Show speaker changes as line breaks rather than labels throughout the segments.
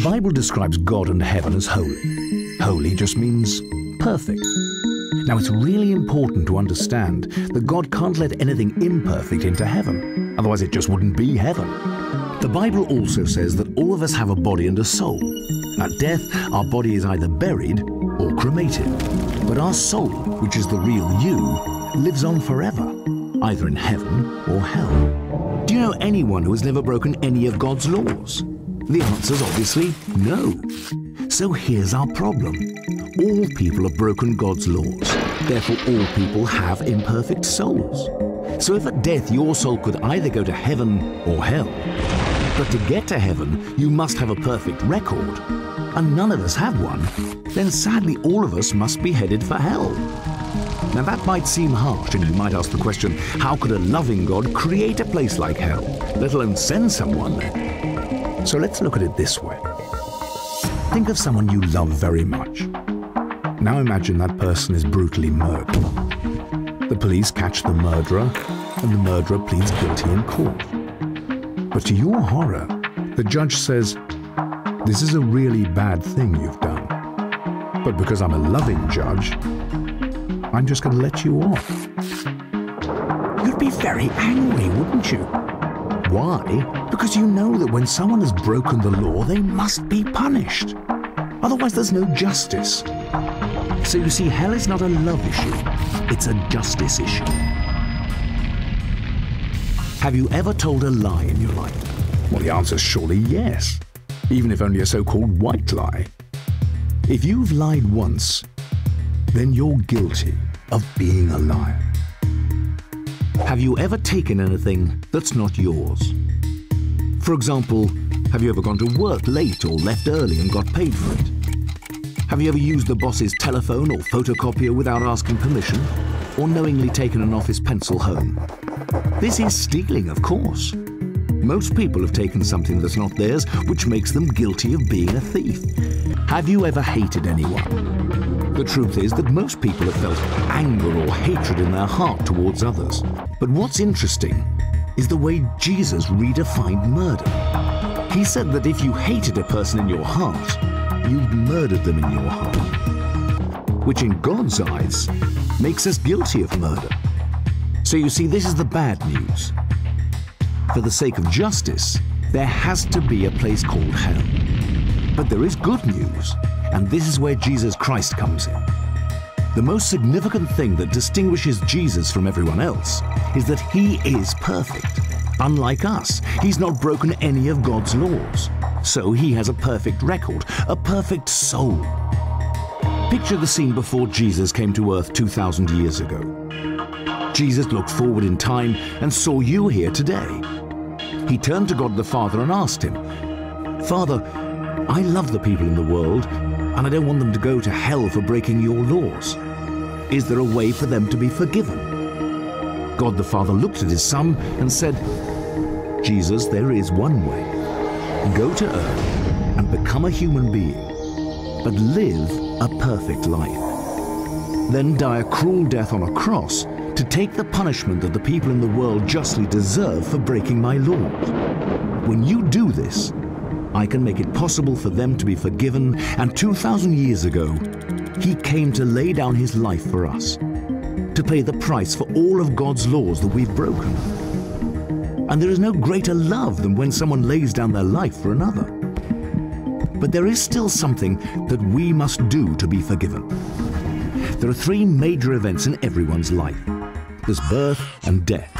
Bible describes God and heaven as holy. Holy just means perfect. Now, it's really important to understand that God can't let anything imperfect into heaven. Otherwise, it just wouldn't be heaven. The Bible also says that all of us have a body and a soul. At death, our body is either buried or cremated. But our soul, which is the real you, lives on forever, either in heaven or hell. Do you know anyone who has never broken any of God's laws? The answer's obviously no. So here's our problem. All people have broken God's laws. Therefore, all people have imperfect souls. So if at death your soul could either go to heaven or hell, but to get to heaven, you must have a perfect record, and none of us have one, then sadly all of us must be headed for hell. Now that might seem harsh, and you might ask the question, how could a loving God create a place like hell, let alone send someone there? So let's look at it this way. Think of someone you love very much. Now imagine that person is brutally murdered. The police catch the murderer, and the murderer pleads guilty in court. But to your horror, the judge says, "This is a really bad thing you've done. But because I'm a loving judge, I'm just going to let you off." You'd be very angry, wouldn't you? Why? Because you know that when someone has broken the law, they must be punished. Otherwise, there's no justice. So you see, hell is not a love issue, it's a justice issue. Have you ever told a lie in your life? Well, the answer's surely yes, even if only a so-called white lie. If you've lied once, then you're guilty of being a liar. Have you ever taken anything that's not yours? For example, have you ever gone to work late or left early and got paid for it? Have you ever used the boss's telephone or photocopier without asking permission, or knowingly taken an office pencil home? This is stealing, of course. Most people have taken something that's not theirs, which makes them guilty of being a thief. Have you ever hated anyone? The truth is that most people have felt anger or hatred in their heart towards others. But what's interesting is the way Jesus redefined murder. He said that if you hated a person in your heart, you've murdered them in your heart, which in God's eyes makes us guilty of murder. So you see, this is the bad news. For the sake of justice, there has to be a place called hell. But there is good news, and this is where Jesus Christ comes in. The most significant thing that distinguishes Jesus from everyone else is that he is perfect. Unlike us, he's not broken any of God's laws. So he has a perfect record, a perfect soul. Picture the scene before Jesus came to earth 2,000 years ago. Jesus looked forward in time and saw you here today. He turned to God the Father and asked him, "Father, I love the people in the world, and I don't want them to go to hell for breaking your laws. Is there a way for them to be forgiven?" God the Father looked at his Son and said, "Jesus, there is one way. Go to earth and become a human being, but live a perfect life. Then die a cruel death on a cross to take the punishment that the people in the world justly deserve for breaking my laws. When you do this, I can make it possible for them to be forgiven, and 2,000 years ago, he came to lay down his life for us, to pay the price for all of God's laws that we've broken. And there is no greater love than when someone lays down their life for another. But there is still something that we must do to be forgiven. There are three major events in everyone's life. There's birth and death.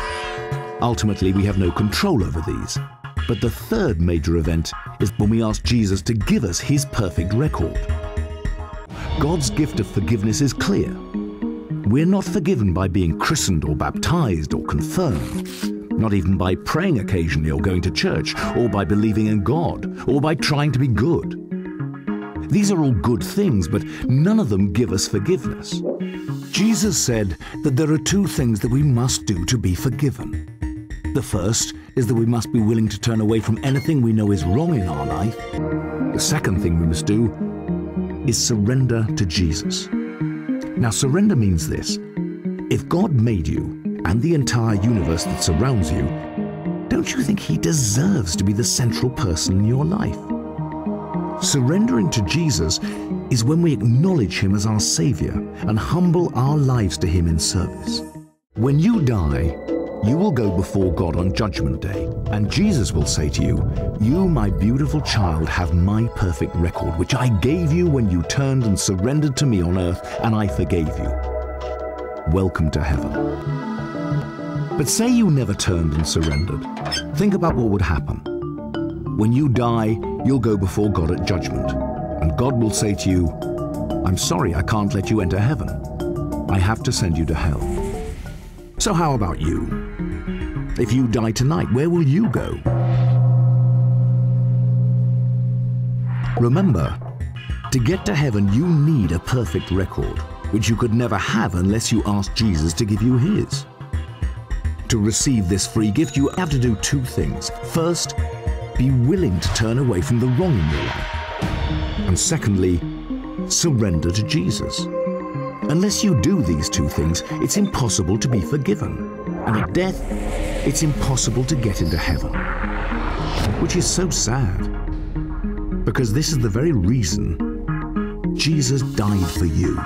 Ultimately, we have no control over these. But the third major event is when we ask Jesus to give us his perfect record. God's gift of forgiveness is clear. We're not forgiven by being christened or baptized or confirmed. Not even by praying occasionally or going to church, or by believing in God, or by trying to be good. These are all good things, but none of them give us forgiveness. Jesus said that there are two things that we must do to be forgiven. The first is that we must be willing to turn away from anything we know is wrong in our life. The second thing we must do is surrender to Jesus. Now, surrender means this. If God made you, and the entire universe that surrounds you, don't you think he deserves to be the central person in your life? Surrendering to Jesus is when we acknowledge him as our Savior and humble our lives to him in service. When you die, you will go before God on Judgment Day, and Jesus will say to you, "You, my beautiful child, have my perfect record, which I gave you when you turned and surrendered to me on earth, and I forgave you. Welcome to heaven." But say you never turned and surrendered. Think about what would happen. When you die, you'll go before God at judgment, and God will say to you, "I'm sorry, I can't let you enter heaven. I have to send you to hell." So how about you? If you die tonight, where will you go? Remember, to get to heaven, you need a perfect record, which you could never have unless you ask Jesus to give you his. To receive this free gift, you have to do two things. First, be willing to turn away from the wrong in your life. And secondly, surrender to Jesus. Unless you do these two things, it's impossible to be forgiven. And at death, it's impossible to get into heaven. Which is so sad, because this is the very reason Jesus died for you.